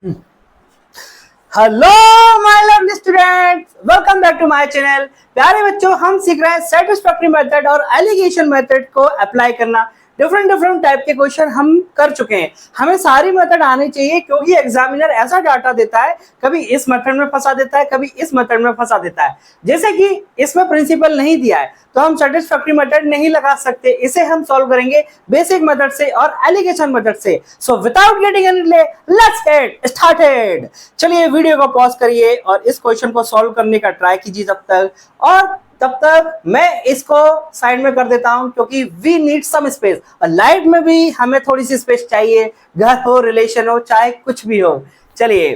Hello my lovely students, welcome back to my channel. प्यारे बच्चों, हम सीख रहे हैं सेटिस्फैक्टरी मेथड और एलिगेशन मेथड को अप्लाई करना। डिफरेंट टाइप के क्वेश्चन हम कर चुके हैं। हमें सारी मेथड आनी चाहिए क्योंकि एग्जामिनर ऐसा डाटा देता है, कभी इस मेथड में फंसा देता है, कभी इस मेथड में फंसा देता है। जैसे कि इसमें प्रिंसिपल नहीं दिया है तो हम सेटिस्फैक्टरी मेथड नहीं लगा सकते, इसे हम सॉल्व करेंगे बेसिक मेथड से और एलिगेशन मेथड से। So without getting any delay, let's get started. चलिए वीडियो को पॉज करिए और इस क्वेश्चन को सॉल्व करने का ट्राई कीजिए तब तक मैं इसको साइड में कर देता हूं क्योंकि वी नीड सम स्पेस और लाइफ में भी हमें थोड़ी सी स्पेस चाहिए। घर हो, रिलेशन हो, चाहे कुछ भी हो। चलिए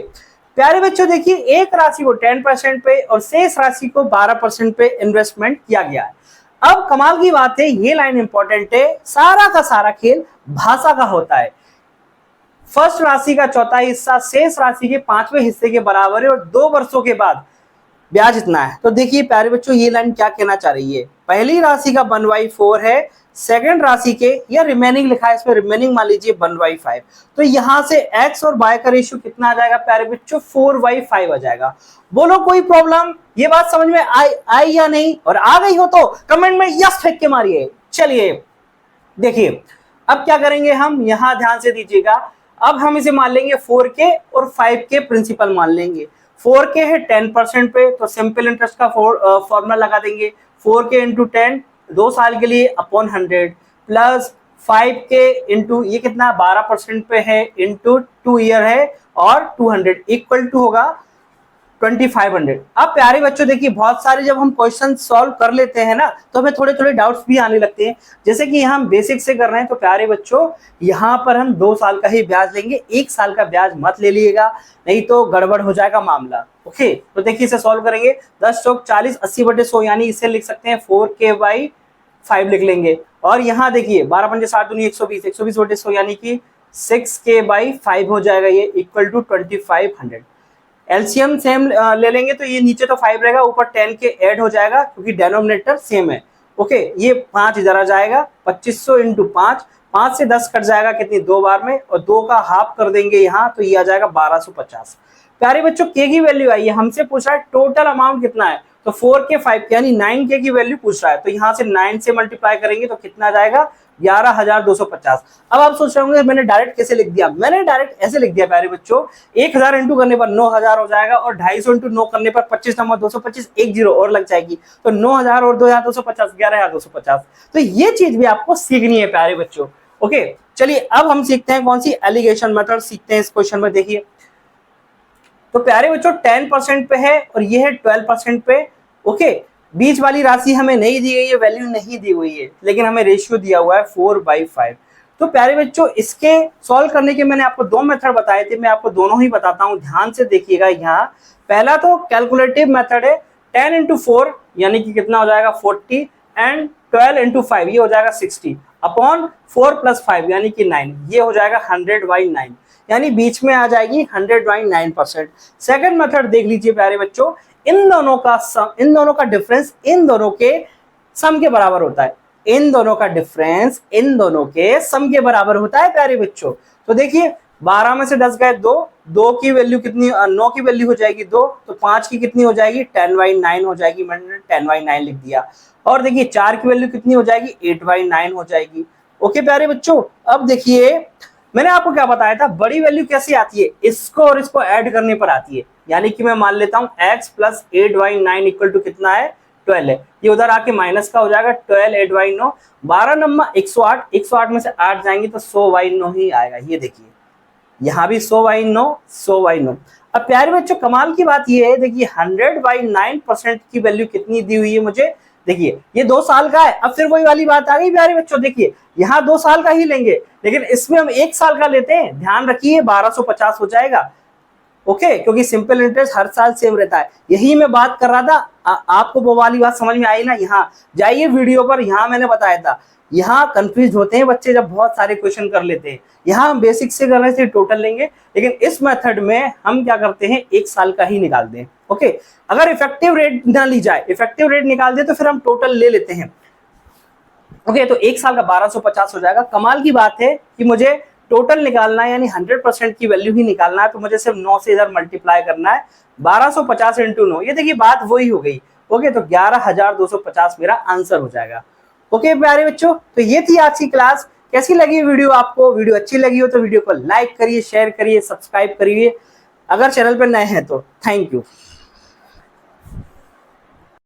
प्यारे बच्चों, देखिए एक राशि को 10% पे और शेष राशि को 12% पे इन्वेस्टमेंट किया गया है। अब कमाल की बात है, ये लाइन इंपॉर्टेंट है, सारा का सारा खेल भाषा का होता है। फर्स्ट राशि का चौथा हिस्सा शेष राशि के 5वें हिस्से के बराबर है और 2 वर्षों के बाद ब्याज इतना है। तो देखिए प्यारे बच्चों, ये लाइन क्या कहना चाह रही है। पहली राशि का 1/4 है, सेकंड राशि के या रिमेनिंग लिखा है, इसमें रिमेनिंग मान लीजिए 1/5। तो यहां से एक्स और वाई का रेशियो कितना आ जाएगा प्यारे बच्चों? 4/5 आ जाएगा। बोलो कोई प्रॉब्लम? ये बात समझ में आई या नहीं? और आ गई हो तो कमेंट में यस फेंक के मारिए। चलिए देखिए अब क्या करेंगे हम, यहां ध्यान से दीजिएगा। अब हम इसे मान लेंगे 4K और 5K प्रिंसिपल मान लेंगे। 4K है 10% पे, तो सिंपल इंटरेस्ट का फॉर्मूला लगा देंगे। 4K इंटू 10 2 साल के लिए अपॉन 100 प्लस 5K इंटू ये कितना 12% पे है इंटू 2 ईयर है और 200 इक्वल टू होगा 2500। अब प्यारे बच्चों देखिए, बहुत सारे जब हम क्वेश्चन सॉल्व कर लेते हैं ना तो हमें थोड़े थोड़े डाउट्स भी आने लगते हैं। जैसे कि हम बेसिक से कर रहे हैं तो प्यारे बच्चों यहाँ पर हम 2 साल का ही ब्याज लेंगे, 1 साल का ब्याज मत ले लीजिएगा, नहीं तो गड़बड़ हो जाएगा मामला। ओके, तो देखिए इसे सॉल्व करेंगे। 10 चौक 40, 80/100 यानी इसे लिख सकते हैं 4K/5 लिख लेंगे। और यहाँ देखिए 12 पंजे 60 दूनी 120, 120/100 यानी कि 6K/5 हो जाएगा, ये इक्वल टू 2500। एलसीएम सेम ले लेंगे तो ये नीचे तो 5 रहेगा, ऊपर 10K ऐड हो जाएगा क्योंकि डेनोमिनेटर सेम है। ओके, ये 5 इधर आ जाएगा, 2500 इंटू 5, 5 से 10 कट जाएगा कितनी 2 बार में, और 2 का हाफ कर देंगे यहाँ तो ये आ जाएगा 1250। प्यारे बच्चों K की वैल्यू आई है, हमसे पूछ रहा है टोटल अमाउंट कितना है, तो 4K 5K यानी 9K की वैल्यू पूछ रहा है। तो यहाँ से 9 से मल्टीप्लाई करेंगे तो कितना आ जाएगा 11,250। अब आप सोच रहे होंगे मैंने डायरेक्ट कैसे लिख दिया। मैंने डायरेक्ट ऐसे लिख दिया प्यारे बच्चों, 1000 इंटू करने पर 9000 हो जाएगा और 250 इंटू 9 करने पर 25 नंबर 225, एक जीरो और लग जाएगी, तो 9000 और 2250 11,250। तो ये चीज भी आपको सीखनी है प्यारे बच्चों। ओके, चलिए अब हम सीखते हैं कौन सी एलिगेशन मेथड सीखते हैं इस क्वेश्चन में। देखिए तो प्यारे बच्चों 10% पे है और ये है 12% पे। ओके, बीच वाली राशि हमें नहीं दी गई है, वैल्यू नहीं दी हुई है, लेकिन हमें रेशियो दिया हुआ है 4/5। तो प्यारे बच्चों इसके सॉल्व करने के मैंने आपको 2 मेथड बताए थे, मैं आपको दोनों ही बताता हूं, ध्यान से देखिएगा। यहाँ पहला तो कैलकुलेटिव मेथड है, 10 इंटू 4 यानी कि कितना हो जाएगा 40 एंड 12 इंटू 5 ये हो जाएगा 60 अपॉन 4 प्लस 5 यानी कि 9, ये हो जाएगा 100/9 यानी बीच में आ जाएगी 100/9%। सेकंड मेथड देख लीजिए प्यारे बच्चों, इन दोनों का डिफरेंस इन दोनों के सम के बराबर होता है। इन दोनों का डिफरेंस इन दोनों के सम के बराबर होता है प्यारे बच्चों। तो देखिए 12 में से 10 गए 2, 2 की वैल्यू कितनी 9 की वैल्यू हो जाएगी 2, तो 5 की कितनी हो जाएगी 10/9 हो जाएगी, मैंने 10/9 लिख दिया। और देखिए 4 की वैल्यू कितनी हो जाएगी 8/9 हो जाएगी। ओके प्यारे बच्चों, अब देखिए मैंने आपको क्या बताया था, बड़ी वैल्यू कैसे आती है, इसको और इसको ऐड करने पर आती है। यानी कि मैं मान लेता हूं x प्लस 8/9 इक्वल टू कितना है 12 है, ये उधर आके माइनस का हो जाएगा 12 8/9, 12 नंबर 108, 108 में से 8 जाएंगे तो 100/9 ही आएगा। ये देखिए यहाँ भी 100/9 100/9। अब प्यारे बच्चों कमाल की बात ये है, देखिए 100/9% की वैल्यू कितनी दी हुई है मुझे, देखिए ये 2 साल का है। अब फिर वही वाली बात आ गई प्यारे बच्चों, देखिए यहाँ 2 साल का ही लेंगे लेकिन इसमें हम 1 साल का लेते हैं, ध्यान रखिए 1250 हो जाएगा। ओके, क्योंकि सिंपल इंटरेस्ट हर साल सेम रहता है, यही मैं बात कर रहा था। आपको वो वाली बात समझ में आई ना? यहाँ जाइए वीडियो पर, यहाँ मैंने बताया था। यहाँ कंफ्यूज होते हैं बच्चे जब बहुत सारे क्वेश्चन कर लेते हैं। यहाँ हम बेसिक से करने से टोटल लेंगे, लेकिन इस मेथड में हम क्या करते हैं 1 साल का ही निकालते हैं। ओके, अगर इफेक्टिव रेट ना ली जाए, इफेक्टिव रेट निकाल दे तो फिर हम टोटल ले लेते हैं। ओके, तो 1 साल का 1250 हो जाएगा। कमाल की बात है कि मुझे टोटल निकालना है यानी 100% की वैल्यू ही निकालना है, तो मुझे सिर्फ 9 से इधर मल्टीप्लाई करना है, 1250 इंटू 9, ये देखिए बात वही हो गई। ओके, तो 11250 मेरा आंसर हो जाएगा। ओके प्यारे बच्चों, तो ये थी आज की क्लास। कैसी लगी वीडियो आपको? वीडियो अच्छी लगी हो तो वीडियो को लाइक करिए, शेयर करिए, सब्सक्राइब करिए, अगर चैनल पर नए हैं तो। Thank you.